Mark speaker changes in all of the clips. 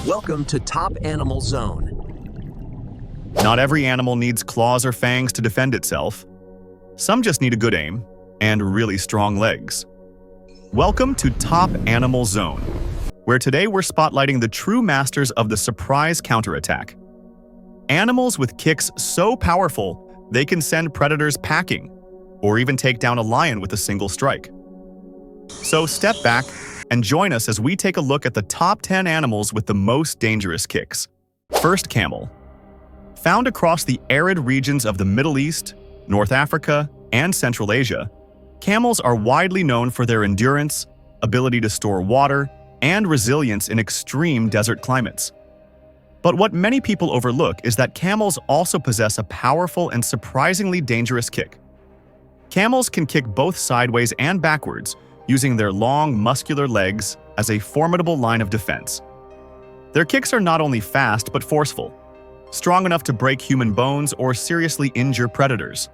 Speaker 1: Welcome to Top Animal Zone.
Speaker 2: Not every animal needs claws or fangs to defend itself. Some just need a good aim and really strong legs. Welcome to Top Animal Zone, where today we're spotlighting the true masters of the surprise counterattack. Animals with kicks so powerful they can send predators packing, or even take down a lion with a single strike. So step back and join us as we take a look at the top 10 animals with the most dangerous kicks. First, camel. Found across the arid regions of the Middle East, North Africa, and Central Asia, camels are widely known for their endurance, ability to store water, and resilience in extreme desert climates. But what many people overlook is that camels also possess a powerful and surprisingly dangerous kick. Camels can kick both sideways and backwards, using their long, muscular legs as a formidable line of defense. Their kicks are not only fast but forceful, strong enough to break human bones or seriously injure predators.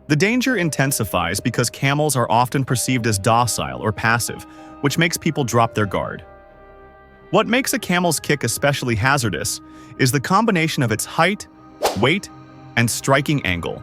Speaker 2: The danger intensifies because camels are often perceived as docile or passive, which makes people drop their guard. What makes a camel's kick especially hazardous is the combination of its height, weight, and striking angle.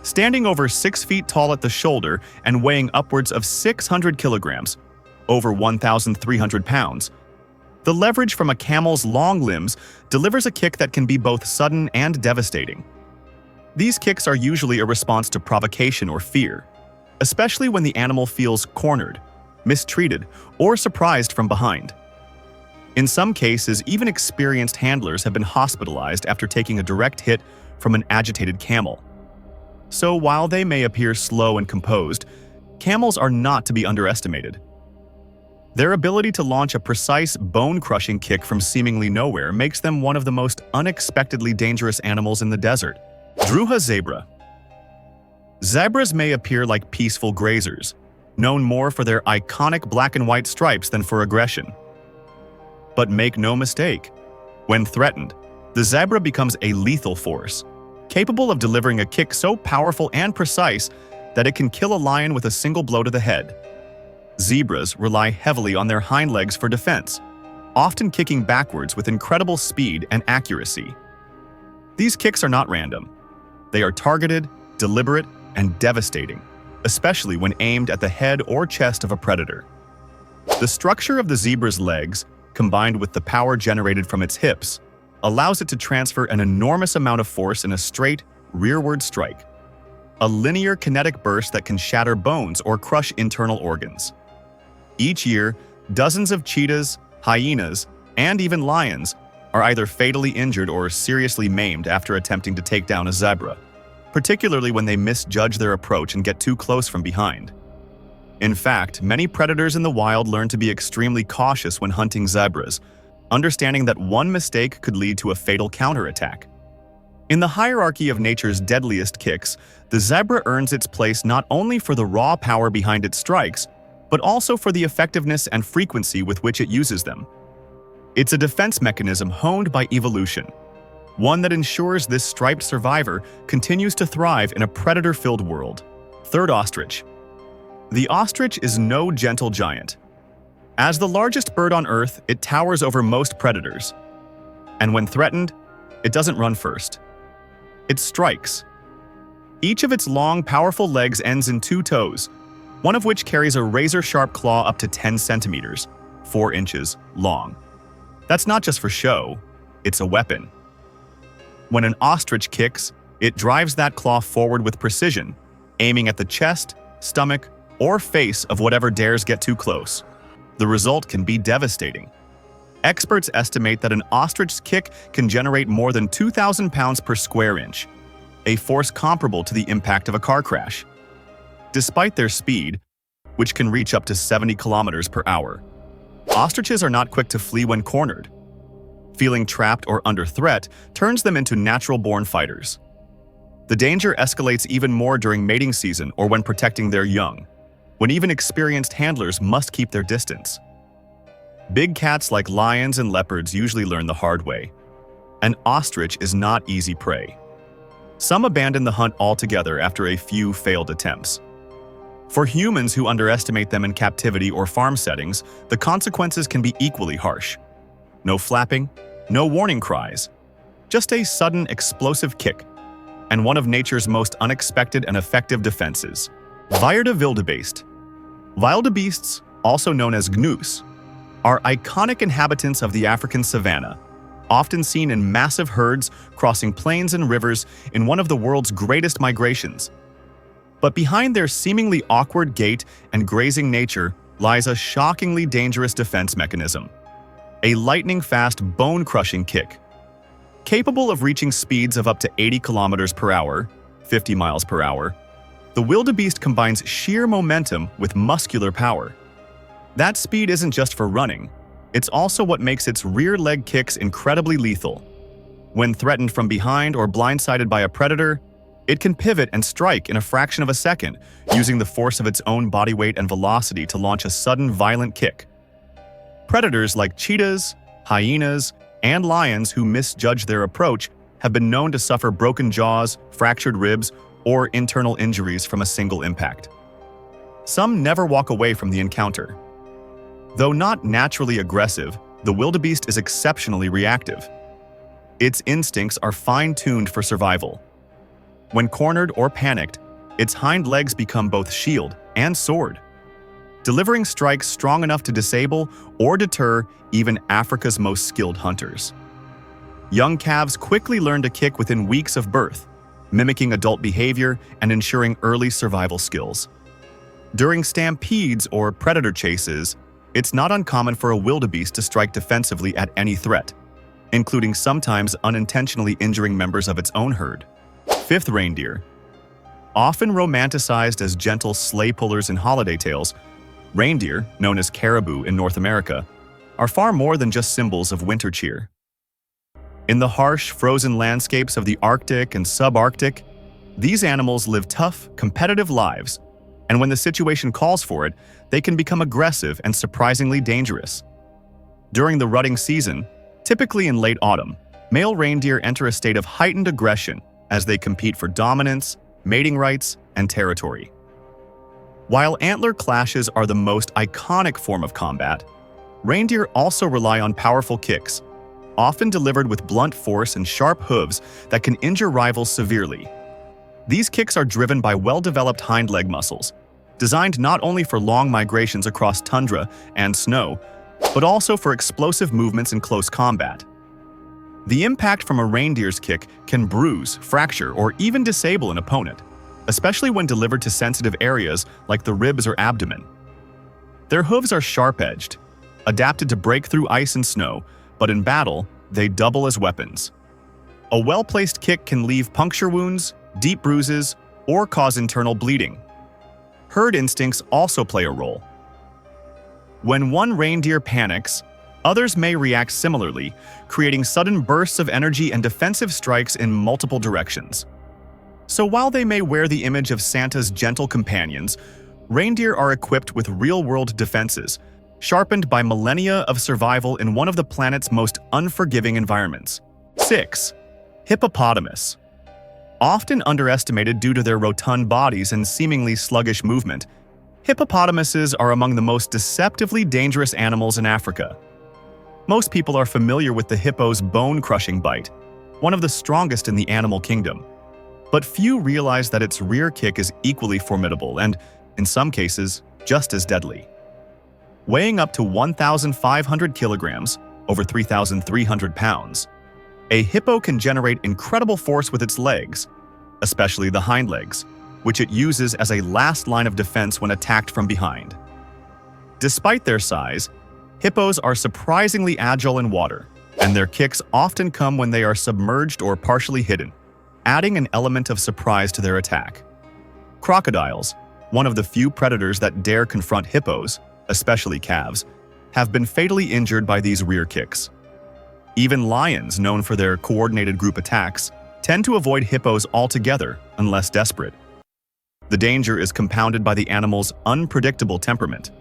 Speaker 2: Standing over 6 feet tall at the shoulder and weighing upwards of 600 kilograms, over 1,300 pounds, the leverage from a camel's long limbs delivers a kick that can be both sudden and devastating. These kicks are usually a response to provocation or fear, especially when the animal feels cornered, mistreated, or surprised from behind. In some cases, even experienced handlers have been hospitalized after taking a direct hit from an agitated camel. So while they may appear slow and composed, camels are not to be underestimated. Their ability to launch a precise, bone-crushing kick from seemingly nowhere makes them one of the most unexpectedly dangerous animals in the desert. Druha zebra. Zebras may appear like peaceful grazers, known more for their iconic black and white stripes than for aggression. But make no mistake, when threatened, the zebra becomes a lethal force, capable of delivering a kick so powerful and precise that it can kill a lion with a single blow to the head. Zebras rely heavily on their hind legs for defense, often kicking backwards with incredible speed and accuracy. These kicks are not random. They are targeted, deliberate, and devastating, especially when aimed at the head or chest of a predator. The structure of the zebra's legs, combined with the power generated from its hips, allows it to transfer an enormous amount of force in a straight, rearward strike, a linear kinetic burst that can shatter bones or crush internal organs. Each year, dozens of cheetahs, hyenas, and even lions are either fatally injured or seriously maimed after attempting to take down a zebra, particularly when they misjudge their approach and get too close from behind. In fact, many predators in the wild learn to be extremely cautious when hunting zebras, understanding that one mistake could lead to a fatal counterattack. In the hierarchy of nature's deadliest kicks, the zebra earns its place not only for the raw power behind its strikes, but also for the effectiveness and frequency with which it uses them. It's a defense mechanism honed by evolution, one that ensures this striped survivor continues to thrive in a predator-filled world. Third, ostrich. The ostrich is no gentle giant. As the largest bird on Earth, it towers over most predators. And when threatened, it doesn't run first. It strikes. Each of its long, powerful legs ends in 2 toes, one of which carries a razor-sharp claw up to 10 centimeters, 4 inches, long. That's not just for show, it's a weapon. When an ostrich kicks, it drives that claw forward with precision, aiming at the chest, stomach, or face of whatever dares get too close. The result can be devastating. Experts estimate that an ostrich's kick can generate more than 2,000 pounds per square inch, a force comparable to the impact of a car crash. Despite their speed, which can reach up to 70 kilometers per hour, ostriches are not quick to flee when cornered. Feeling trapped or under threat turns them into natural-born fighters. The danger escalates even more during mating season or when protecting their young, when even experienced handlers must keep their distance. Big cats like lions and leopards usually learn the hard way. An ostrich is not easy prey. Some abandon the hunt altogether after a few failed attempts. For humans who underestimate them in captivity or farm settings, the consequences can be equally harsh. No flapping, no warning cries. Just a sudden, explosive kick, and one of nature's most unexpected and effective defenses. Wildebeest. Wildebeests, also known as gnus, are iconic inhabitants of the African savanna, often seen in massive herds crossing plains and rivers in one of the world's greatest migrations. But behind their seemingly awkward gait and grazing nature lies a shockingly dangerous defense mechanism: a lightning-fast, bone-crushing kick. Capable of reaching speeds of up to 80 kilometers per hour, 50 miles per hour, the wildebeest combines sheer momentum with muscular power. That speed isn't just for running, it's also what makes its rear leg kicks incredibly lethal. When threatened from behind or blindsided by a predator, it can pivot and strike in a fraction of a second, using the force of its own body weight and velocity to launch a sudden, violent kick. Predators like cheetahs, hyenas, and lions who misjudge their approach have been known to suffer broken jaws, fractured ribs, or internal injuries from a single impact. Some never walk away from the encounter. Though not naturally aggressive, the wildebeest is exceptionally reactive. Its instincts are fine-tuned for survival. When cornered or panicked, its hind legs become both shield and sword, delivering strikes strong enough to disable or deter even Africa's most skilled hunters. Young calves quickly learn to kick within weeks of birth, mimicking adult behavior and ensuring early survival skills. During stampedes or predator chases, it's not uncommon for a wildebeest to strike defensively at any threat, including sometimes unintentionally injuring members of its own herd. Fifth, reindeer. Often romanticized as gentle sleigh pullers in holiday tales, reindeer, known as caribou in North America, are far more than just symbols of winter cheer. In the harsh, frozen landscapes of the Arctic and subarctic, these animals live tough, competitive lives, and when the situation calls for it, they can become aggressive and surprisingly dangerous. During the rutting season, typically in late autumn, male reindeer enter a state of heightened aggression as they compete for dominance, mating rights, and territory. While antler clashes are the most iconic form of combat, reindeer also rely on powerful kicks, often delivered with blunt force and sharp hooves that can injure rivals severely. These kicks are driven by well-developed hind leg muscles, designed not only for long migrations across tundra and snow, but also for explosive movements in close combat. The impact from a reindeer's kick can bruise, fracture, or even disable an opponent, especially when delivered to sensitive areas like the ribs or abdomen. Their hooves are sharp-edged, adapted to break through ice and snow, but in battle, they double as weapons. A well-placed kick can leave puncture wounds, deep bruises, or cause internal bleeding. Herd instincts also play a role. When one reindeer panics, others may react similarly, creating sudden bursts of energy and defensive strikes in multiple directions. So while they may wear the image of Santa's gentle companions, reindeer are equipped with real-world defenses, sharpened by millennia of survival in one of the planet's most unforgiving environments. 6. Hippopotamus. Often underestimated due to their rotund bodies and seemingly sluggish movement, hippopotamuses are among the most deceptively dangerous animals in Africa. Most people are familiar with the hippo's bone-crushing bite, one of the strongest in the animal kingdom. But few realize that its rear kick is equally formidable and, in some cases, just as deadly. Weighing up to 1,500 kilograms, over 3,300 pounds, a hippo can generate incredible force with its legs, especially the hind legs, which it uses as a last line of defense when attacked from behind. Despite their size, hippos are surprisingly agile in water, and their kicks often come when they are submerged or partially hidden, adding an element of surprise to their attack. Crocodiles, one of the few predators that dare confront hippos, especially calves, have been fatally injured by these rear kicks. Even lions, known for their coordinated group attacks, tend to avoid hippos altogether unless desperate. The danger is compounded by the animal's unpredictable temperament.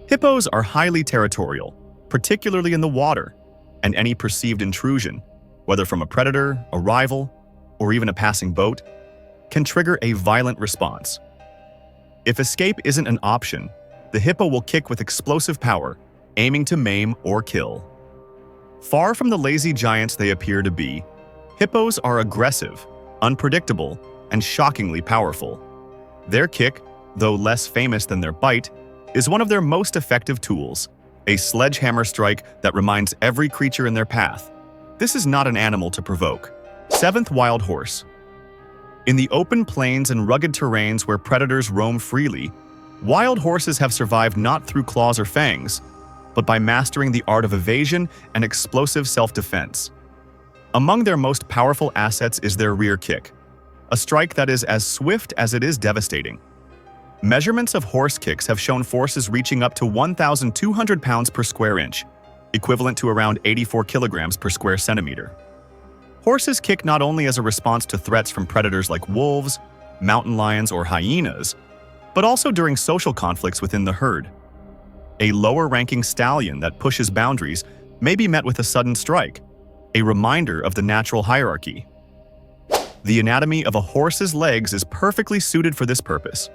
Speaker 2: Hippos are highly territorial, particularly in the water, and any perceived intrusion, whether from a predator, a rival, or even a passing boat, can trigger a violent response. If escape isn't an option, the hippo will kick with explosive power, aiming to maim or kill. Far from the lazy giants they appear to be, hippos are aggressive, unpredictable, and shockingly powerful. Their kick, though less famous than their bite, is one of their most effective tools, a sledgehammer strike that reminds every creature in their path. This is not an animal to provoke. 7th, wild horse. In the open plains and rugged terrains where predators roam freely, wild horses have survived not through claws or fangs, but by mastering the art of evasion and explosive self-defense. Among their most powerful assets is their rear kick, a strike that is as swift as it is devastating. Measurements of horse kicks have shown forces reaching up to 1,200 pounds per square inch, equivalent to around 84 kilograms per square centimeter. Horses kick not only as a response to threats from predators like wolves, mountain lions, or hyenas, but also during social conflicts within the herd. A lower-ranking stallion that pushes boundaries may be met with a sudden strike, a reminder of the natural hierarchy. The anatomy of a horse's legs is perfectly suited for this purpose.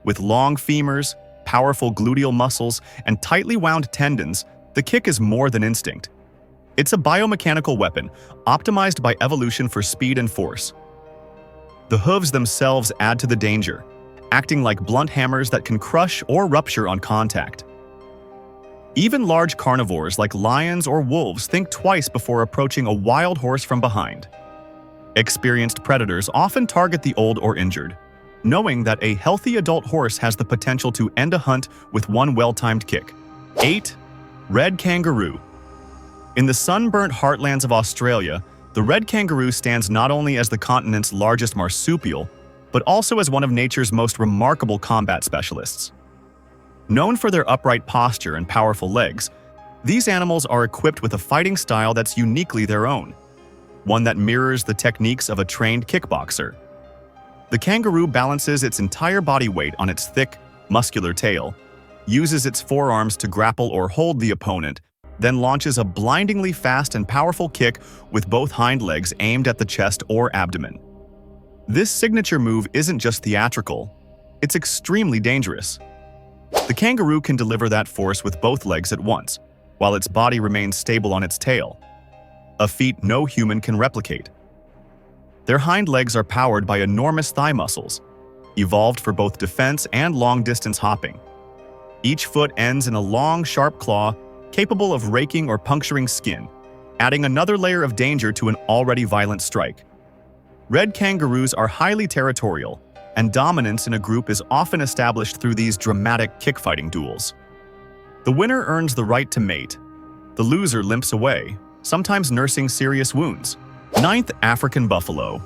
Speaker 2: With long femurs, powerful gluteal muscles, and tightly wound tendons, the kick is more than instinct. It's a biomechanical weapon, optimized by evolution for speed and force. The hooves themselves add to the danger, acting like blunt hammers that can crush or rupture on contact. Even large carnivores like lions or wolves think twice before approaching a wild horse from behind. Experienced predators often target the old or injured, knowing that a healthy adult horse has the potential to end a hunt with one well-timed kick. 8. Red kangaroo. In the sunburnt heartlands of Australia, the red kangaroo stands not only as the continent's largest marsupial, but also as one of nature's most remarkable combat specialists. Known for their upright posture and powerful legs, these animals are equipped with a fighting style that's uniquely their own, one that mirrors the techniques of a trained kickboxer. The kangaroo balances its entire body weight on its thick, muscular tail, uses its forearms to grapple or hold the opponent, then launches a blindingly fast and powerful kick with both hind legs aimed at the chest or abdomen. This signature move isn't just theatrical, it's extremely dangerous. The kangaroo can deliver that force with both legs at once, while its body remains stable on its tail, a feat no human can replicate. Their hind legs are powered by enormous thigh muscles, evolved for both defense and long-distance hopping. Each foot ends in a long, sharp claw capable of raking or puncturing skin, adding another layer of danger to an already violent strike. Red kangaroos are highly territorial, and dominance in a group is often established through these dramatic kick-fighting duels. The winner earns the right to mate. The loser limps away, sometimes nursing serious wounds. 9th, African buffalo.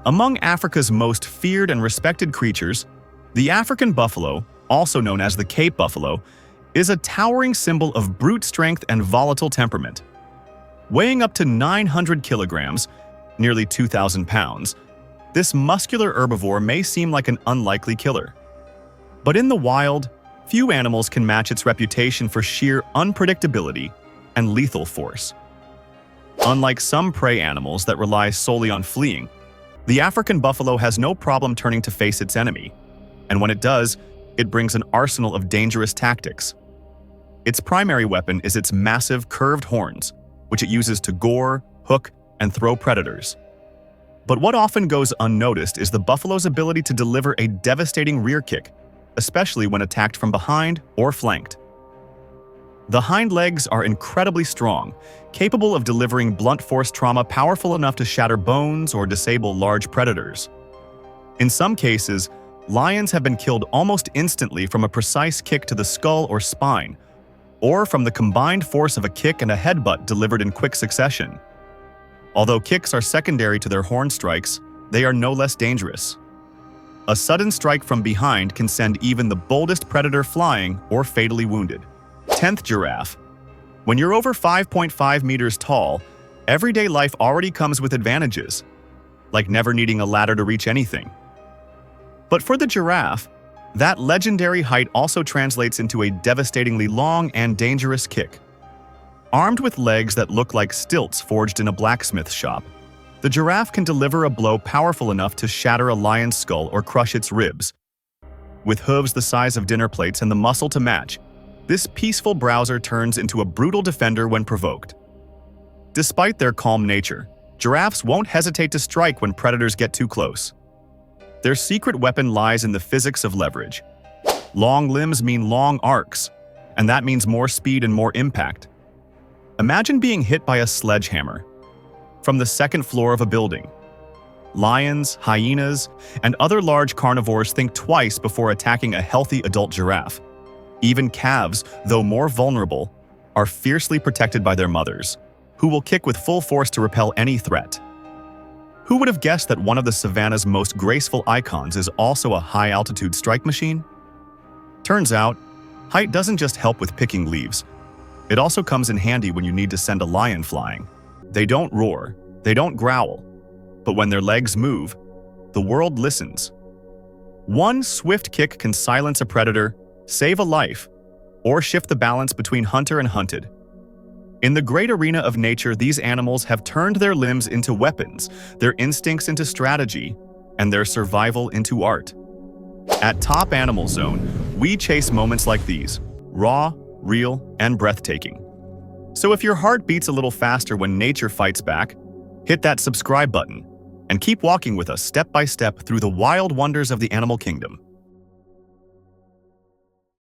Speaker 2: Among Africa's most feared and respected creatures, the African buffalo, also known as the Cape buffalo, is a towering symbol of brute strength and volatile temperament. Weighing up to 900 kilograms, nearly 2,000 pounds, this muscular herbivore may seem like an unlikely killer. But in the wild, few animals can match its reputation for sheer unpredictability and lethal force. Unlike some prey animals that rely solely on fleeing, the African buffalo has no problem turning to face its enemy, and when it does, it brings an arsenal of dangerous tactics. Its primary weapon is its massive curved horns, which it uses to gore, hook, and throw predators. But what often goes unnoticed is the buffalo's ability to deliver a devastating rear kick, especially when attacked from behind or flanked. The hind legs are incredibly strong, capable of delivering blunt force trauma powerful enough to shatter bones or disable large predators. In some cases, lions have been killed almost instantly from a precise kick to the skull or spine, or from the combined force of a kick and a headbutt delivered in quick succession. Although kicks are secondary to their horn strikes, they are no less dangerous. A sudden strike from behind can send even the boldest predator flying or fatally wounded. 10th, giraffe. When you're over 5.5 meters tall, everyday life already comes with advantages, like never needing a ladder to reach anything. But for the giraffe, that legendary height also translates into a devastatingly long and dangerous kick. Armed with legs that look like stilts forged in a blacksmith shop, the giraffe can deliver a blow powerful enough to shatter a lion's skull or crush its ribs. With hooves the size of dinner plates and the muscle to match, this peaceful browser turns into a brutal defender when provoked. Despite their calm nature, giraffes won't hesitate to strike when predators get too close. Their secret weapon lies in the physics of leverage. Long limbs mean long arcs, and that means more speed and more impact. Imagine being hit by a sledgehammer from the second floor of a building. Lions, hyenas, and other large carnivores think twice before attacking a healthy adult giraffe. Even calves, though more vulnerable, are fiercely protected by their mothers, who will kick with full force to repel any threat. Who would have guessed that one of the savanna's most graceful icons is also a high-altitude strike machine? Turns out, height doesn't just help with picking leaves. It also comes in handy when you need to send a lion flying. They don't roar, they don't growl, but when their legs move, the world listens. One swift kick can silence a predator, save a life, or shift the balance between hunter and hunted. In the great arena of nature, these animals have turned their limbs into weapons, their instincts into strategy, and their survival into art. At Top Animal Zone, we chase moments like these, raw, real, and breathtaking. So if your heart beats a little faster when nature fights back, hit that subscribe button and keep walking with us step by step through the wild wonders of the animal kingdom.